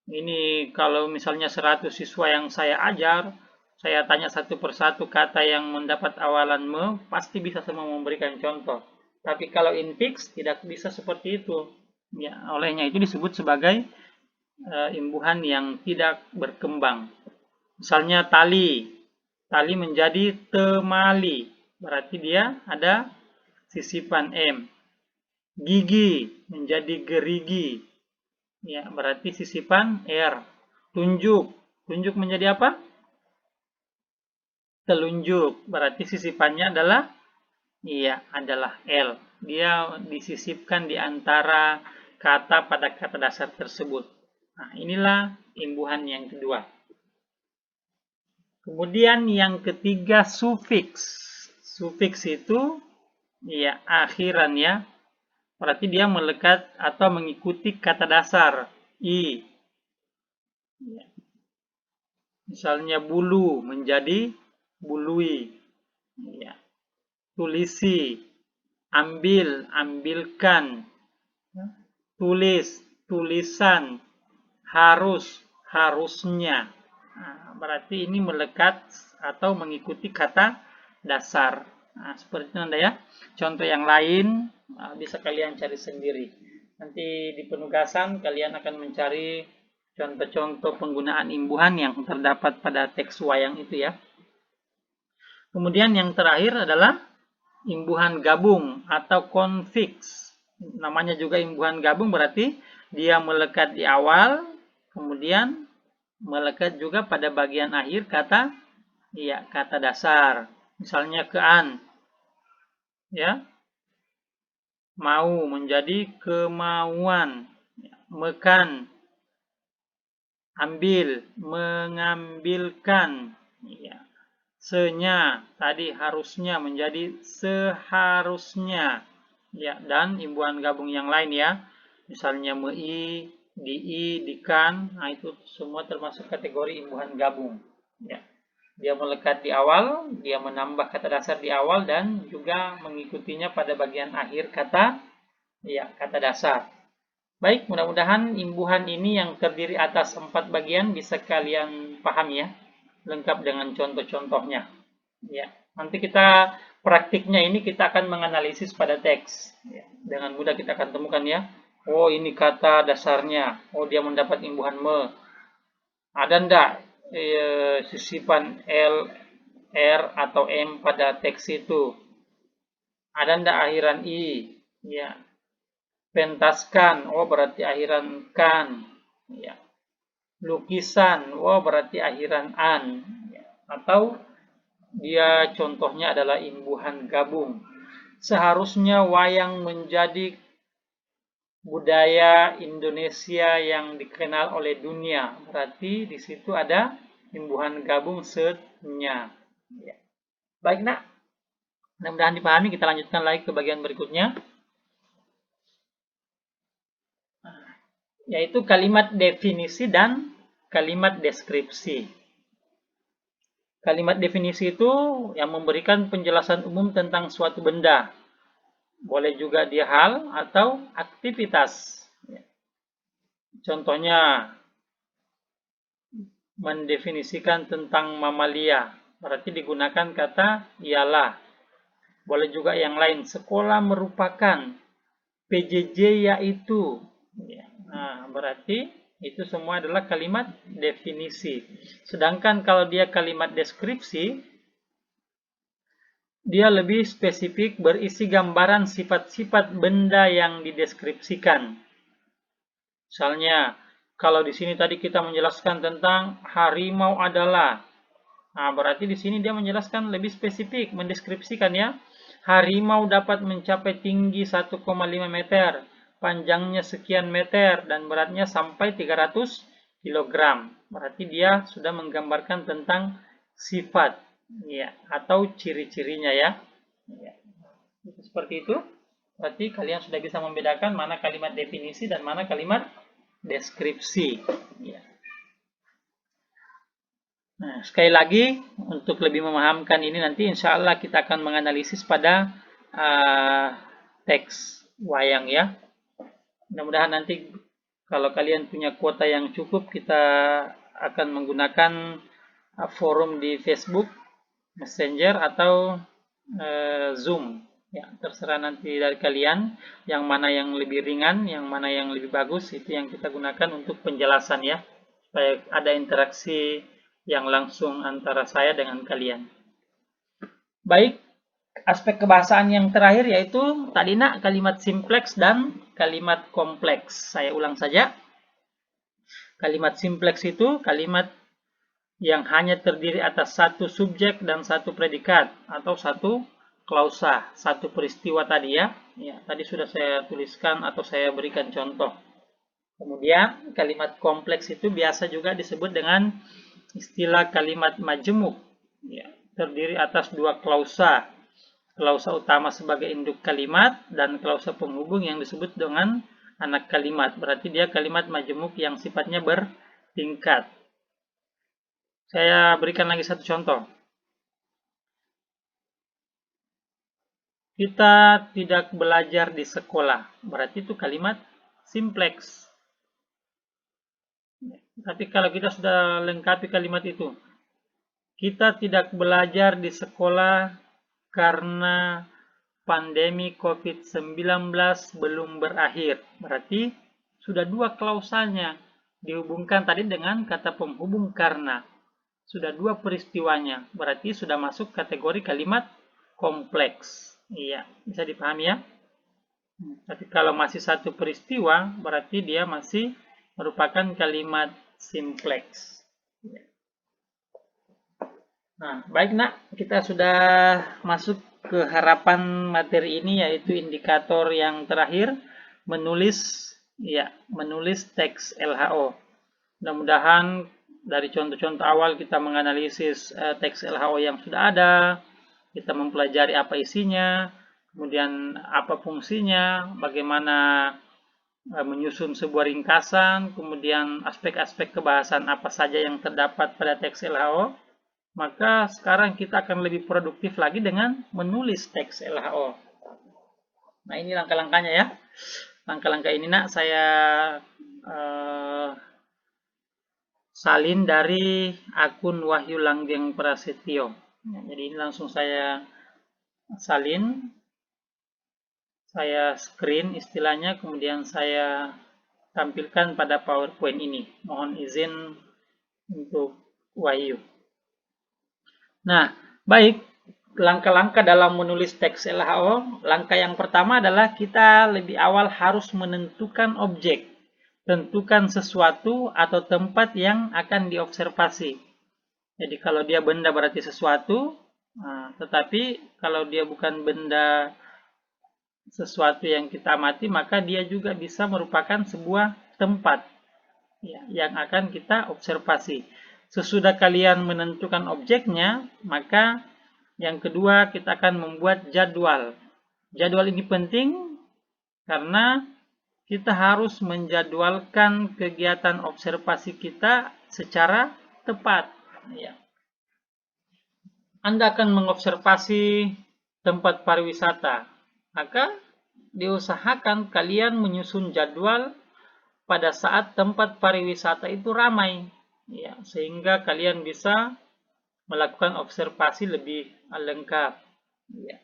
ini kalau misalnya 100 siswa yang saya ajar, saya tanya satu persatu kata yang mendapat awalan pasti bisa semua memberikan contoh. Tapi kalau infix tidak bisa seperti itu. Ya, olehnya itu disebut sebagai imbuhan yang tidak berkembang. Misalnya tali menjadi temali, berarti dia ada sisipan M. Gigi menjadi gerigi, ya berarti sisipan R. Tunjuk menjadi apa? Telunjuk, berarti sisipannya adalah adalah L. Dia disisipkan di antara kata pada kata dasar tersebut. Nah, inilah imbuhan yang kedua. Kemudian yang ketiga sufiks. Sufiks itu akhiran ya. Berarti dia melekat atau mengikuti kata dasar i. Misalnya bulu menjadi bului. Tulisi, ambil, ambilkan. Tulis, tulisan. Harus, harusnya. Nah, berarti ini melekat atau mengikuti kata dasar. Nah, seperti itu Anda ya. Contoh yang lain bisa kalian cari sendiri. Nanti di penugasan kalian akan mencari contoh-contoh penggunaan imbuhan yang terdapat pada teks wayang itu ya. Kemudian yang terakhir adalah imbuhan gabung atau konfiks. Namanya juga imbuhan gabung berarti dia melekat di awal, kemudian melekat juga pada bagian akhir kata kata dasar. Misalnya kean ya. Mau menjadi kemauan. Mekan, ambil, mengambilkan. Ya. Senya tadi harusnya menjadi seharusnya. Ya, dan imbuhan gabung yang lain ya. Misalnya mei, di, dikan, nah itu semua termasuk kategori imbuhan gabung. Ya. Dia melekat di awal, dia menambah kata dasar di awal dan juga mengikutinya pada bagian akhir kata dasar. Baik, mudah-mudahan imbuhan ini yang terdiri atas 4 bagian bisa kalian pahami ya, lengkap dengan contoh-contohnya. Ya, nanti kita praktiknya ini kita akan menganalisis pada teks. Ya, dengan mudah kita akan temukan ya. Oh, ini kata dasarnya. Oh, dia mendapat imbuhan me. Ada ndak sisipan L, R atau M pada teks itu? Ada ndak akhiran I? Ya. Pentaskan, oh berarti akhiran kan. Ya. Lukisan, oh berarti akhiran an. Ya. Atau dia contohnya adalah imbuhan gabung. Seharusnya wayang menjadi budaya Indonesia yang dikenal oleh dunia. Berarti di situ ada imbuhan gabung setnya. Ya. Baik nak, mudah-mudahan dipahami. Kita lanjutkan lagi ke bagian berikutnya. Yaitu kalimat definisi dan kalimat deskripsi. Kalimat definisi itu yang memberikan penjelasan umum tentang suatu benda. Boleh juga dia hal atau aktivitas. Contohnya, mendefinisikan tentang mamalia. Berarti digunakan kata ialah. Boleh juga yang lain. Sekolah merupakan. PJJ yaitu. Nah, berarti itu semua adalah kalimat definisi. Sedangkan kalau dia kalimat deskripsi, dia lebih spesifik, berisi gambaran sifat-sifat benda yang dideskripsikan. Misalnya, kalau di sini tadi kita menjelaskan tentang harimau adalah, nah berarti di sini dia menjelaskan lebih spesifik, mendeskripsikan ya. Harimau dapat mencapai tinggi 1,5 meter, panjangnya sekian meter, dan beratnya sampai 300 kg. Berarti dia sudah menggambarkan tentang sifat ya, atau ciri-cirinya ya. Seperti itu. Berarti kalian sudah bisa membedakan mana kalimat definisi dan mana kalimat deskripsi. Ya. Nah, sekali lagi, untuk lebih memahamkan ini nanti insya Allah kita akan menganalisis pada teks wayang ya. Mudah-mudahan nanti kalau kalian punya kuota yang cukup, kita akan menggunakan forum di Facebook, Messenger, atau Zoom. Ya, terserah nanti dari kalian yang mana yang lebih ringan, yang mana yang lebih bagus, itu yang kita gunakan untuk penjelasan ya. Supaya ada interaksi yang langsung antara saya dengan kalian. Baik, aspek kebahasaan yang terakhir yaitu tadi nak kalimat simpleks dan kalimat kompleks. Saya ulang saja. Kalimat simpleks itu kalimat yang hanya terdiri atas satu subjek dan satu predikat atau satu klausa, satu peristiwa tadi ya. Ya, tadi sudah saya tuliskan atau saya berikan contoh. Kemudian kalimat kompleks itu biasa juga disebut dengan istilah kalimat majemuk. Ya, terdiri atas dua klausa. Klausa utama sebagai induk kalimat dan klausa penghubung yang disebut dengan anak kalimat. Berarti dia kalimat majemuk yang sifatnya bertingkat. Saya berikan lagi satu contoh. Kita tidak belajar di sekolah. Berarti itu kalimat simpleks. Tapi kalau kita sudah lengkapi kalimat itu, kita tidak belajar di sekolah karena pandemi COVID-19 belum berakhir. Berarti sudah dua klausanya. Dihubungkan tadi dengan kata penghubung karena. Sudah dua peristiwanya. Berarti sudah masuk kategori kalimat kompleks. Iya, bisa dipahami ya. Tapi kalau masih satu peristiwa, berarti dia masih merupakan kalimat simpleks. Nah, baik nak, kita sudah masuk ke harapan materi ini, yaitu indikator yang terakhir, menulis teks LHO. Mudah-mudahan dari contoh-contoh awal kita menganalisis teks LHO yang sudah ada, kita mempelajari apa isinya, kemudian apa fungsinya, bagaimana menyusun sebuah ringkasan, kemudian aspek-aspek kebahasan apa saja yang terdapat pada teks LHO, maka sekarang kita akan lebih produktif lagi dengan menulis teks LHO. Nah, ini langkah-langkahnya ya. Langkah-langkah ini nak saya salin dari akun Wahyu Langgeng Prasetyo. Jadi ini langsung saya salin, saya screen istilahnya, kemudian saya tampilkan pada PowerPoint ini. Mohon izin untuk Wahyu. Nah, baik, langkah-langkah dalam menulis teks LHO. Langkah yang pertama adalah kita lebih awal harus menentukan objek. Tentukan sesuatu atau tempat yang akan diobservasi. Jadi kalau dia benda berarti sesuatu, tetapi kalau dia bukan benda sesuatu yang kita amati, maka dia juga bisa merupakan sebuah tempat ya, yang akan kita observasi. Sesudah kalian menentukan objeknya, maka yang kedua kita akan membuat jadwal. Jadwal ini penting karena kita harus menjadwalkan kegiatan observasi kita secara tepat. Ya. Anda akan mengobservasi tempat pariwisata, maka diusahakan kalian menyusun jadwal pada saat tempat pariwisata itu ramai, ya, sehingga kalian bisa melakukan observasi lebih lengkap. Ya.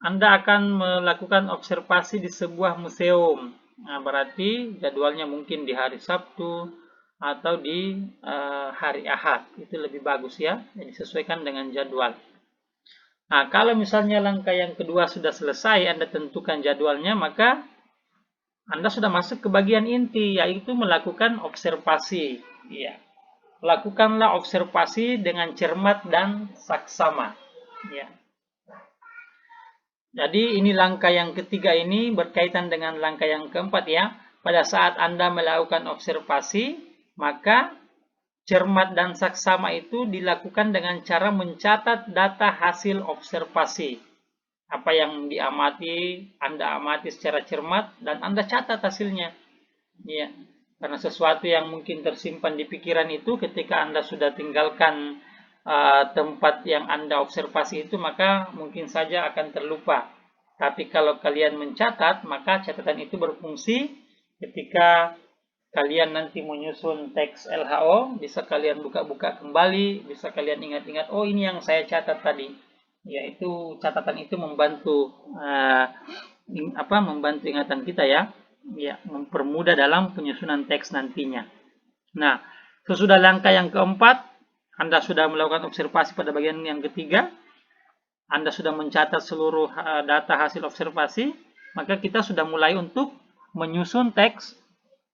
Anda akan melakukan observasi di sebuah museum. Nah, berarti jadwalnya mungkin di hari Sabtu atau di hari Ahad. Itu lebih bagus ya. Jadi sesuaikan dengan jadwal. Nah, kalau misalnya langkah yang kedua sudah selesai, Anda tentukan jadwalnya, maka Anda sudah masuk ke bagian inti, yaitu melakukan observasi. Ya. Lakukanlah observasi dengan cermat dan saksama. Ya. Jadi ini langkah yang ketiga ini berkaitan dengan langkah yang keempat ya. Pada saat Anda melakukan observasi, maka cermat dan saksama itu dilakukan dengan cara mencatat data hasil observasi. Apa yang diamati, Anda amati secara cermat dan Anda catat hasilnya. Ya. Karena sesuatu yang mungkin tersimpan di pikiran itu ketika Anda sudah tinggalkan tempat yang Anda observasi itu, maka mungkin saja akan terlupa. Tapi kalau kalian mencatat, maka catatan itu berfungsi ketika kalian nanti menyusun teks LHO, bisa kalian buka-buka kembali, bisa kalian ingat-ingat, oh ini yang saya catat tadi. Yaitu catatan itu membantu membantu ingatan kita ya. Ya, mempermudah dalam penyusunan teks nantinya. Nah, sesudah langkah yang keempat, Anda sudah melakukan observasi pada bagian yang ketiga, Anda sudah mencatat seluruh data hasil observasi, maka kita sudah mulai untuk menyusun teks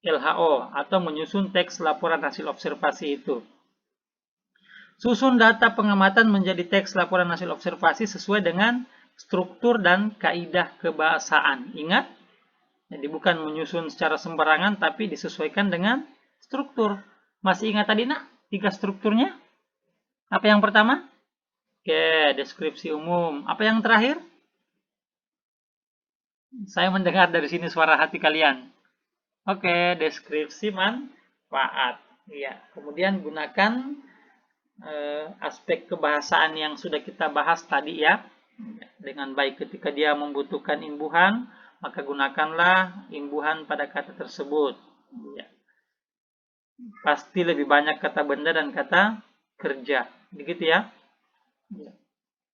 LHO atau menyusun teks laporan hasil observasi itu. Susun data pengamatan menjadi teks laporan hasil observasi sesuai dengan struktur dan kaidah kebahasaan. Ingat, jadi bukan menyusun secara sembarangan, tapi disesuaikan dengan struktur. Masih ingat tadi nak, 3 strukturnya? Apa yang pertama? Oke, deskripsi umum. Apa yang terakhir? Saya mendengar dari sini suara hati kalian. Oke, deskripsi manfaat. Ya, kemudian gunakan aspek kebahasaan yang sudah kita bahas tadi ya. Dengan baik ketika dia membutuhkan imbuhan, maka gunakanlah imbuhan pada kata tersebut. Ya. Pasti lebih banyak kata benda dan kata kerja. Begitu ya.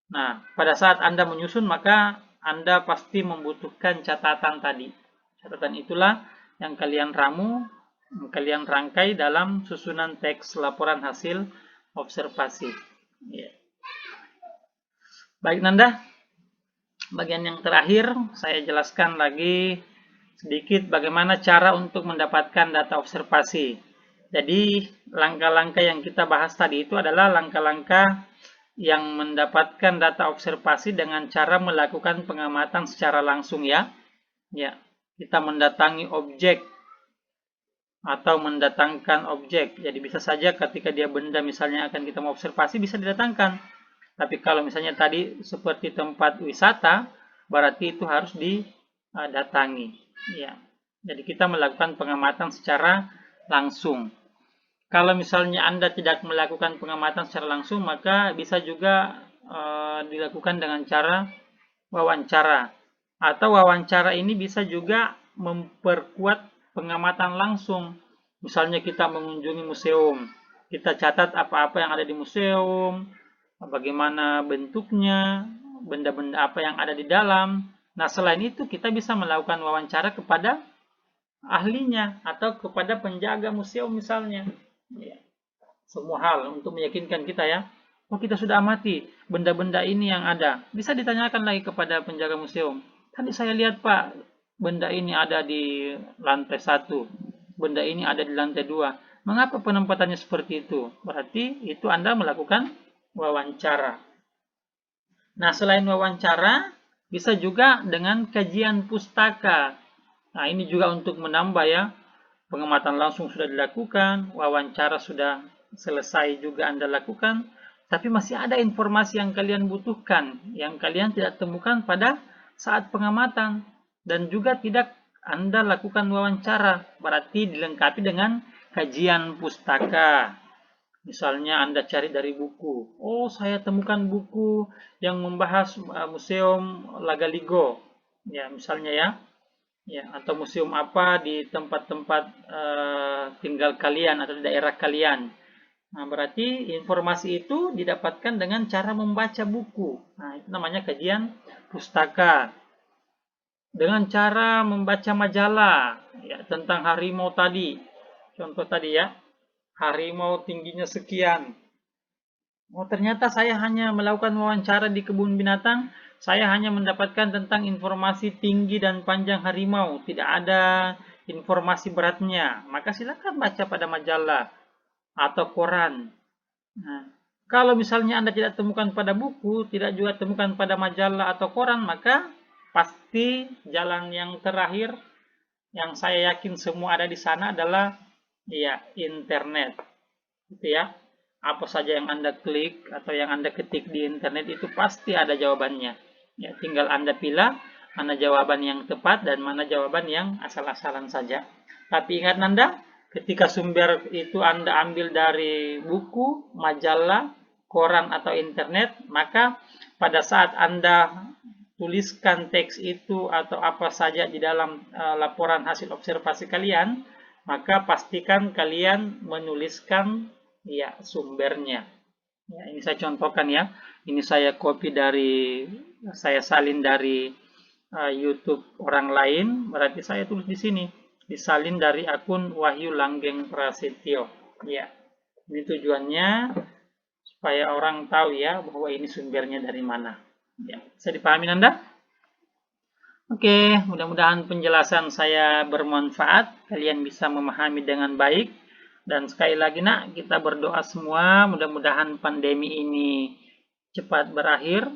Nah, pada saat Anda menyusun, maka Anda pasti membutuhkan catatan tadi. Catatan itulah yang kalian ramu, kalian rangkai dalam susunan teks laporan hasil observasi. Ya. Baik Nanda, bagian yang terakhir saya jelaskan lagi sedikit bagaimana cara untuk mendapatkan data observasi. Jadi langkah-langkah yang kita bahas tadi itu adalah langkah-langkah yang mendapatkan data observasi dengan cara melakukan pengamatan secara langsung ya. Ya, kita mendatangi objek atau mendatangkan objek. Jadi bisa saja ketika dia benda misalnya akan kita mau observasi bisa didatangkan. Tapi kalau misalnya tadi seperti tempat wisata, berarti itu harus didatangi. Ya. Jadi kita melakukan pengamatan secara langsung. Kalau misalnya Anda tidak melakukan pengamatan secara langsung, maka bisa juga dilakukan dengan cara wawancara. Atau wawancara ini bisa juga memperkuat pengamatan langsung. Misalnya kita mengunjungi museum, kita catat apa-apa yang ada di museum, bagaimana bentuknya, benda-benda apa yang ada di dalam. Nah, selain itu kita bisa melakukan wawancara kepada ahlinya atau kepada penjaga museum misalnya. Ya. Semua hal untuk meyakinkan kita ya. Oh, kita sudah amati benda-benda ini yang ada. Bisa ditanyakan lagi kepada penjaga museum. Tadi saya lihat Pak, benda ini ada di lantai 1, benda ini ada di lantai 2. Mengapa penempatannya seperti itu? Berarti itu Anda melakukan wawancara. Nah, selain wawancara, bisa juga dengan kajian pustaka. Nah, ini juga untuk menambah ya. Pengamatan langsung sudah dilakukan, wawancara sudah selesai juga Anda lakukan, tapi masih ada informasi yang kalian butuhkan, yang kalian tidak temukan pada saat pengamatan, dan juga tidak Anda lakukan wawancara, berarti dilengkapi dengan kajian pustaka. Misalnya Anda cari dari buku, oh saya temukan buku yang membahas Museum Lagaligo, ya misalnya ya. Ya, atau museum apa di tempat-tempat tinggal kalian atau di daerah kalian. Nah, berarti informasi itu didapatkan dengan cara membaca buku. Nah, itu namanya kajian pustaka. Dengan cara membaca majalah ya, tentang harimau tadi. Contoh tadi ya, harimau tingginya sekian. Oh, ternyata saya hanya melakukan wawancara di kebun binatang, saya hanya mendapatkan tentang informasi tinggi dan panjang harimau, tidak ada informasi beratnya. Maka silakan baca pada majalah atau koran. Nah, kalau misalnya Anda tidak temukan pada buku, tidak juga temukan pada majalah atau koran, maka pasti jalan yang terakhir yang saya yakin semua ada di sana adalah ya internet. Gitu ya. Apa saja yang Anda klik atau yang Anda ketik di internet itu pasti ada jawabannya. Ya, tinggal Anda pilih mana jawaban yang tepat dan mana jawaban yang asal-asalan saja. Tapi ingat Anda, ketika sumber itu Anda ambil dari buku, majalah, koran atau internet, maka pada saat Anda tuliskan teks itu atau apa saja di dalam laporan hasil observasi kalian, maka pastikan kalian menuliskan ya sumbernya. Ya, ini saya contohkan ya. Ini saya copy dari, saya salin dari YouTube orang lain, berarti saya tulis di sini. Disalin dari akun Wahyu Langgeng Prasetyo. Ya, ini tujuannya supaya orang tahu ya bahwa ini sumbernya dari mana. Ya, bisa dipahami Anda? Oke, mudah-mudahan penjelasan saya bermanfaat. Kalian bisa memahami dengan baik. Dan sekali lagi nak, kita berdoa semua mudah-mudahan pandemi ini cepat berakhir.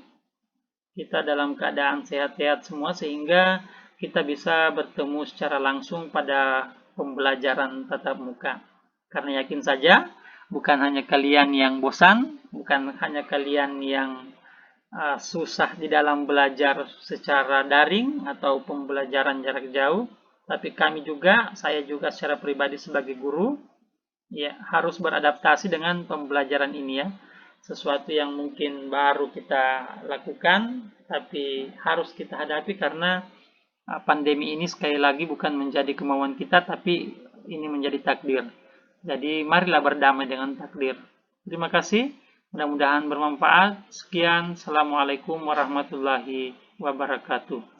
Kita dalam keadaan sehat-sehat semua sehingga kita bisa bertemu secara langsung pada pembelajaran tatap muka. Karena yakin saja, bukan hanya kalian yang bosan, bukan hanya kalian yang susah di dalam belajar secara daring atau pembelajaran jarak jauh, tapi kami juga, saya juga secara pribadi sebagai guru, ya harus beradaptasi dengan pembelajaran ini ya. Sesuatu yang mungkin baru kita lakukan, tapi harus kita hadapi karena pandemi ini sekali lagi bukan menjadi kemauan kita, tapi ini menjadi takdir. Jadi marilah berdamai dengan takdir. Terima kasih. Mudah-mudahan bermanfaat. Sekian. Assalamualaikum warahmatullahi wabarakatuh.